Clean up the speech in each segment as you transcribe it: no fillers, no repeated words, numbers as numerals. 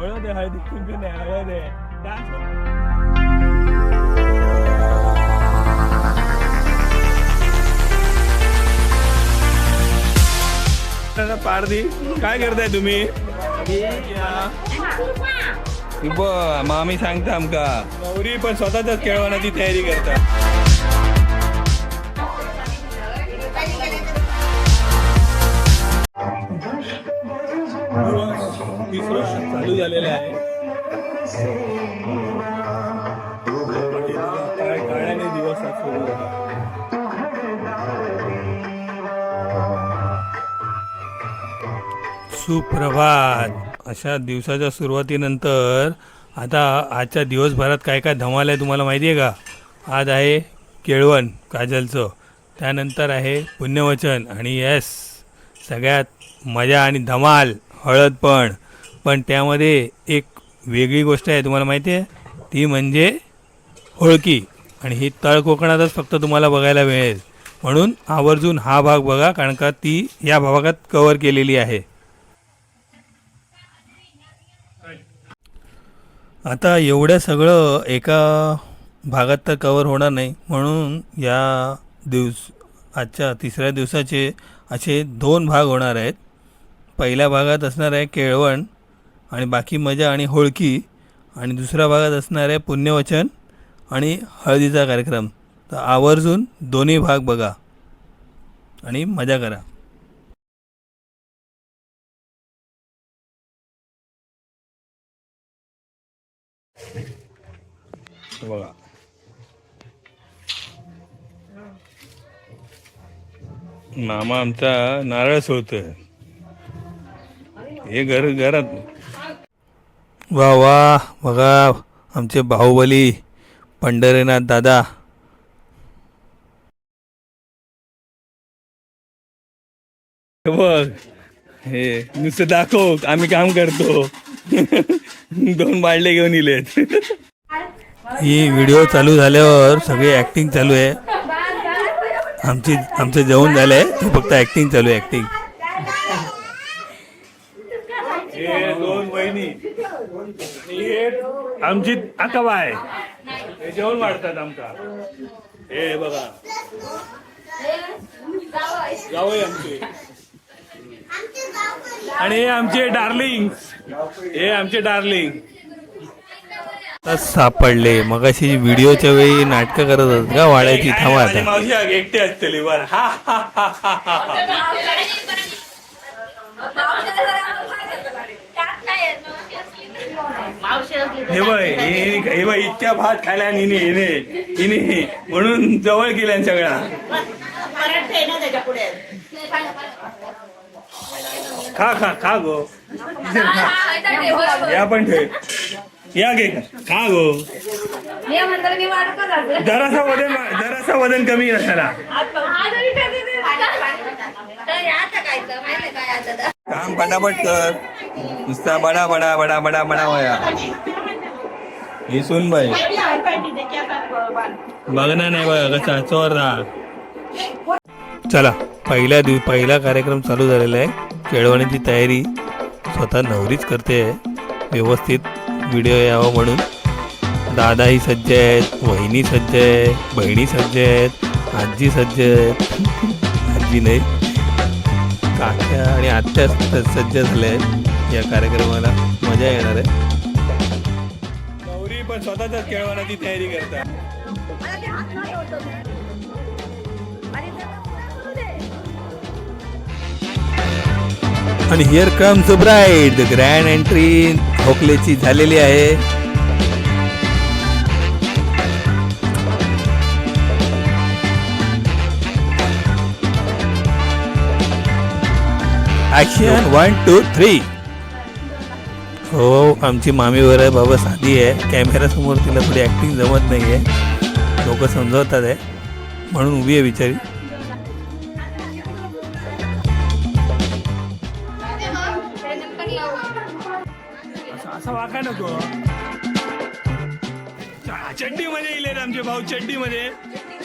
हळद आहे, हळदी कुंकू नाही, हळद आहे. पारदी काय करताय तुम्ही? मामी सांगता आमका नवरी पण स्वतःच खेळवण्याची तयारी करता. चालू झालेला आहे. काळ्याने दिवस सुरू होता. सुप्रभात. अशा दिवसाच्या सुरुवातीनंतर आता आजच्या दिवसभरात काय काय धमाल आहे तुम्हाला माहिती आहे का? आज आहे केळवण काजलचं, त्यानंतर आहे पुण्यवचन आणि येस सगळ्यात मजा आणि धमाल हळद पण त्यामध्ये एक वेगळी गोष्ट आहे तुम्हाला माहिती आहे, ती म्हणजे होळकी. आणि ही तळ कोकणातच फक्त तुम्हाला बघायला मिळेल, म्हणून आवर्जून हा भाग बघा कारण का ती या भागात कव्हर केलेली आहे. आता एवढं सगळं एका भागात तर कव्हर होणार नाही, म्हणून या आजच्या तिसऱ्या दिवसाचे असे 2 भाग होणार आहेत. पहिल्या भागात असणार आहे केळवण आणि बाकी मजा आणि होळकी, आणि दुसऱ्या भागात असणार आहे पुण्यवचन आणि हळदीचा कार्यक्रम. तर आवर्जून दोन्ही भाग बघा आणि मजा करा. बघा मामा आमचा नारळ सोडतोय. हे घरात वा वा. बघा आमचे बाहुबली पंढरीनाथ दादा. बघ हे नुसतं दाखव, आम्ही काम करतो. 2 बाळले घेऊन इलेत. ही व्हिडिओ चालू झाल्यावर सगळी ऍक्टिंग चालू आहे. आमचं जेवण झालंय, फक्त ऍक्टिंग चालू आहे. ऍक्टिंग. 2 वहिनी आमची अकाबाय हे जेवण वाढतात आमका. हे बघा जावई आमचे, आणि हे आमचे डार्लिंग. सापडले मगाशी व्हिडिओच्या वेळी नाटकं करत होत का वाड्याची. थांबा आता एकटे असते बरं. हे बाई इतक्या भात खायला हिने म्हणून जवळ केल्या सगळ्या. खा गो. या पण ठेव, या घे खा गो. जरासा वजन कमी असायला. काम पटापट कर, नुसता बडा बडा बडा बडा बडा वया. ही सुन बाई बघणार नाही बघा कसा चोर राहा. चला पहिला कार्यक्रम चालू झालेला आहे. केळवण्याची तयारी स्वतः नवरीच करते व्यवस्थित व्हिडिओ यावं म्हणून. दादाही सज्ज आहेत, वहिनी सज्ज आहे, बहिणी सज्ज आहेत, आजी सज्ज आहेत. आजी नाही, काक्या आणि आत्या सज्ज झाल्या आहेत. या कार्यक्रमाला मजा येणार आहे. नवरी पण स्वतःच केळवण्याची तयारी करतात. आणि here comes the bride. The grand entry होकलेची झालेली आहे. ऍक्शन 1 2 3. हो आमची मामी वर आहे बाबा, साधी आहे. कॅमेऱ्यासमोर तिला थोडी ऍक्टिंग जमत नाही आहे, लोक समजवतात आहे म्हणून उभी आहे बिचारी. असं वाका नको. चड्डी मध्ये येईल आमचे भाऊ, चड्डी मध्ये.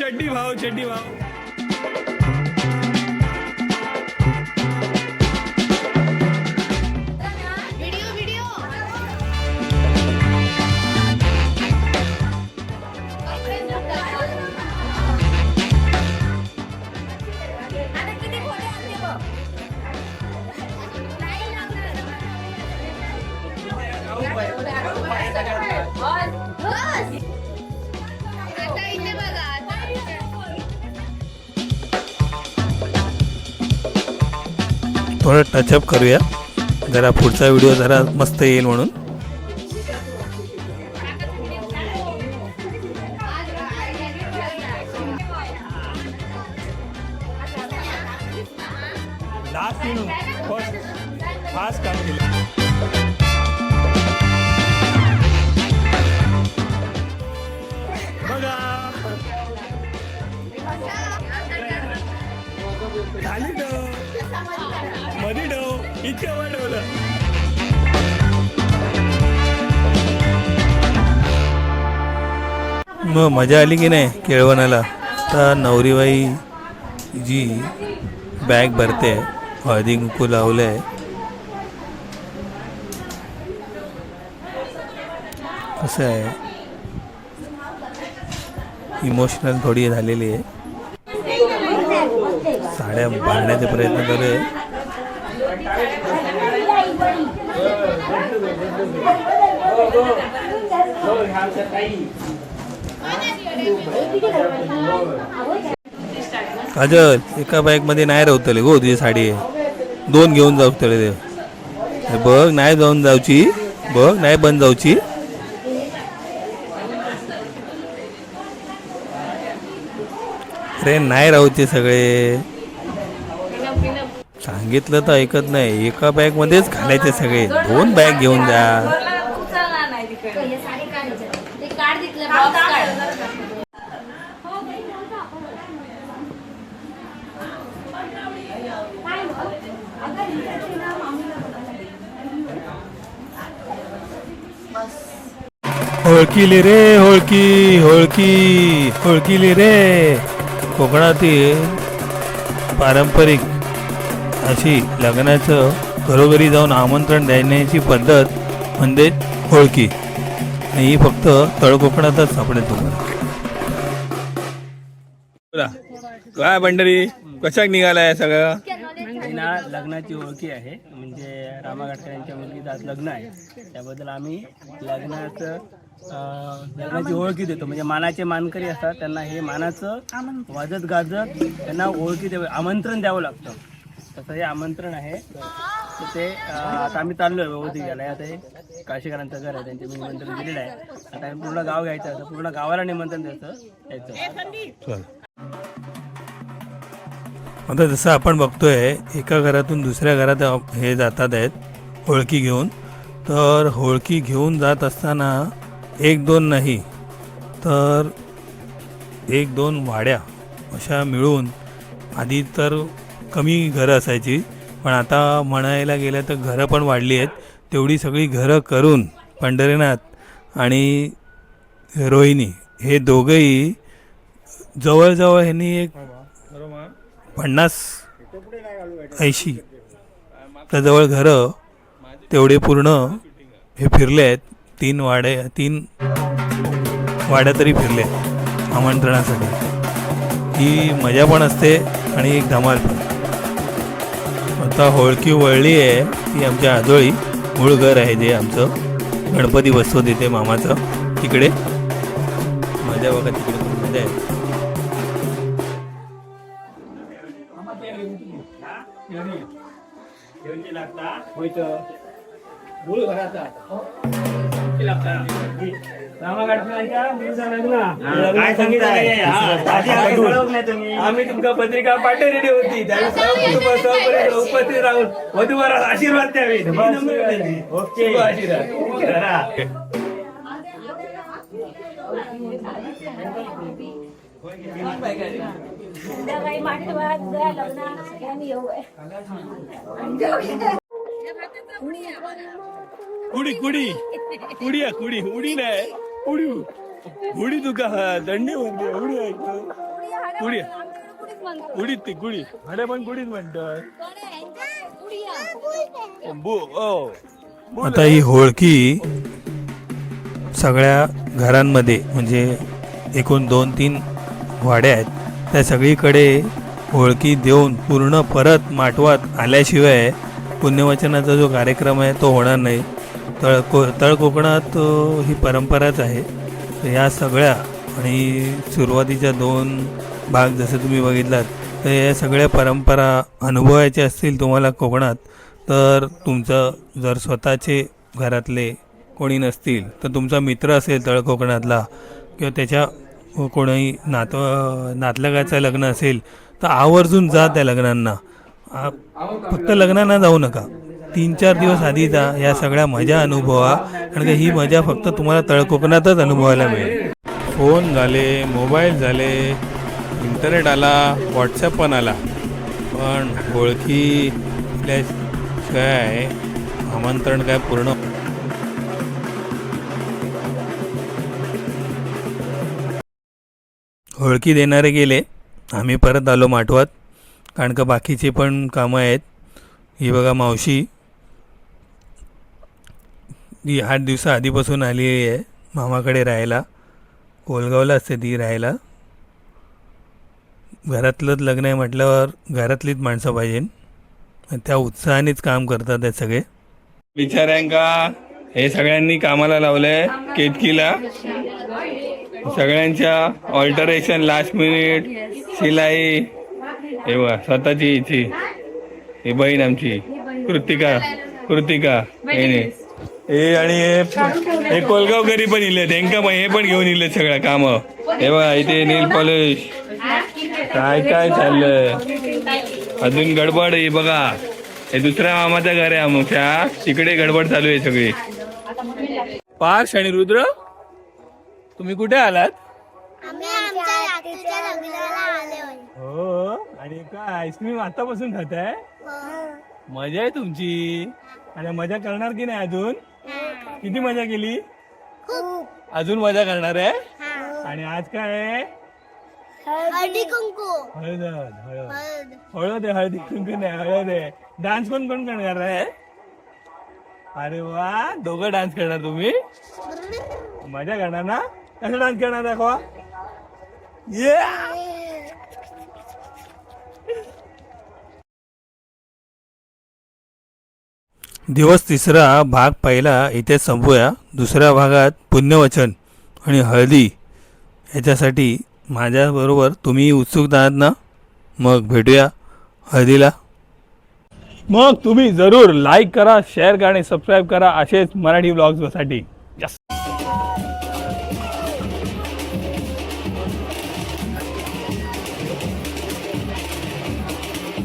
चड्डी भाऊ. थोडं टचअप करूया जरा, पुढचा व्हिडिओ जरा मस्त येईल म्हणून. मग मजा आली की नाही केळवणाला. तर नवरीबाई जी बॅग भरते, हळदी कुंकू लावले, कसं आहे इमोशनल थोडी झालेली आहे. साड्या बांधण्याचे प्रयत्न करू आहे. काजल एका बॅग मध्ये नाही राहतले गो, तुझी साडी आहे, 2 घेऊन जाऊ तळे ते बघ, नाही जाऊन जाऊची बघ, नाही बंद जाऊची. अरे नाही राहूचे सगळे, सांगितलं तर ऐकत नाही. एका बॅग मध्येच घालायचे सगळे, 2 बॅग घेऊन जा. होळकीली रे होळकी, होळकी होळकीली रे. कोकणातील पारंपरिक अशी लग्नाचं घरोघरी जाऊन आमंत्रण देण्याची पद्धत म्हणजे होळकी. ही फक्त तळकोकणातच सापडेल तुम्हाला. काय पंढरी कशाक निघालाय सगळं? ना लग्नाची ओळखी आहे, म्हणजे रामा घाटकर यांच्या मुलगीचं आज लग्न आहे, त्याबद्दल आम्ही लग्नाची ओळखी देतो. म्हणजे मानाचे मानकरी असतात त्यांना हे मानाचं वाजत गाजत त्यांना ओळखी द्यावं, आमंत्रण द्यावं लागतं. तसं हे आमंत्रण आहे. तर ते आता आम्ही चाललोय व्यवस्थित गेला. आता हे काशीकरांचं घर आहे, त्यांचे मी निमंत्रण दिलेलं आहे. आता आम्ही पूर्ण गाव घ्यायचं असं, पूर्ण गावाला निमंत्रण द्यायचं. आता जसं आपण बघतोय एका घरातून दुसऱ्या घरात हे जातात आहेत होळकी घेऊन. तर होळकी घेऊन जात असताना 1-2 नाही तर 1-2 वाड्या अशा मिळून, आधी तर कमी घरं असायची, पण आता म्हणायला गेलं तर घरं पण वाढली आहेत. तेवढी सगळी घरं करून पंढरीनाथ आणि रोहिणी हे दोघंही जवळजवळ ह्यांनी एक 50-80 त्या जवळ घरं तेवढे पूर्ण हे फिरले आहेत. 3 वाड्या तरी फिरले आमंत्रणासाठी. ही मजा पण असते आणि एक धमाल पण. आता होळकी वळली आहे ती आमच्या आजोळी, मूळ घर आहे जे आमचं, गणपती बसतो तिथे मामाचं. तिकडे मजा बघा, तिकडे खूप मजा आहे. आम्ही तुमका पत्रिका पाठवलेली होती, उपस्थित राहून वधूवरास आशीर्वाद द्यावे. ओके, आशीर्वाद. कुडी कुडी कुडी कुडी उडी नाही उडी उडी तुका दंडी म्हणते उडी कुडी उडीत ती कुडी भाडे पण कुडीच म्हणतात. आता ही होळकी सगळ्या घरांमध्ये म्हणजे एकूण 2-3 वाड्या आहेत, त्या सगळीकडे होळकी देऊन पूर्ण परत माटवात आल्याशिवाय पुण्यवचनाचा जो कार्यक्रम आहे तो होणार नाही. तळ कोकणात ही परंपराच आहे. तर या सगळ्या आणि सुरुवातीच्या 2 भाग जसं तुम्ही बघितलात, तर या सगळ्या परंपरा अनुभवायच्या असतील तुम्हाला कोकणात, तर तुमचं जर स्वतःचे घरातले कोणी नसतील तर तुमचा मित्र असेल तळ कोकणातला किंवा त्याच्या कोणी नातलगाचं लग्न असेल तर आवर्जून जा त्या लग्नांना. फक्त लग्नांना जाऊ नका, 3-4 दिवस आधी जा, या सगळ्या मजा अनुभवा. कारण का ही मजा फक्त तुम्हाला तळ कोकणातच अनुभवायला मिळेल. फोन झाले, मोबाईल झाले, इंटरनेट आला, व्हॉट्सॲप पण आला, पण ओळखी काय आमंत्रण काय पूर्ण. ओळखी देणारे गेले, आम्ही परत आलो माठवात. कारण का बाकीचे पण कामं आहेत. ही बघा मावशी, ती 8 दिवसा आधीपासून आलेली आहे मामाकडे राहायला. कोलगावला असते ती राहायला. घरातलंच लग्न आहे म्हटल्यावर घरातलीच माणसं पाहिजे, त्या उत्साहानेच काम करतात आहे सगळे. बिचाऱ्यांका हे सगळ्यांनी कामाला लावलंय केतकीला. सगळ्यांच्या ऑल्टरेशन, लास्ट मिनिट, शिलाई, हे बघा स्वतःची हिची, ही बहीण आमची कृतिका हे आणि हे कोलगावकरी पण इले, त्यांका पण हे पण घेऊन इले सगळं काम. हे बघा इथे नेल पॉलिश, काय चाललंय अजून गडबड. हे बघा हे दुसऱ्या मामाचं घर आहे आमच्या, तिकडे गडबड चालू आहे सगळी. पार्श आणि रुद्र, तुम्ही कुठे आलात? हो, आणि काय आईस्क्रीम आतापासून खाताय? मजा आहे तुमची. आणि मजा करणार की नाही अजून? किती मजा केली? अजून मजा करणार आहे. आणि आज काय आहे? हळद हळदी कुंकू नाही, हळद आहे. डान्स कोण करणार आहे? अरे वा, दोघं डान्स करणार तुम्ही? मजा करणार ना? कसं डान्स करणार दाखवा. दिवस 3 भाग पहिला इथे संपूया. दुसऱ्या भागात पुण्यवचन आणि हळदी ह्याच्यासाठी माझ्याबरोबर तुम्ही उत्सुक आहात ना? मग भेटूया हळदीला. मग तुम्ही जरूर लाईक करा, शेअर करा आणि सबस्क्राईब करा असेच मराठी व्लॉग्ससाठी.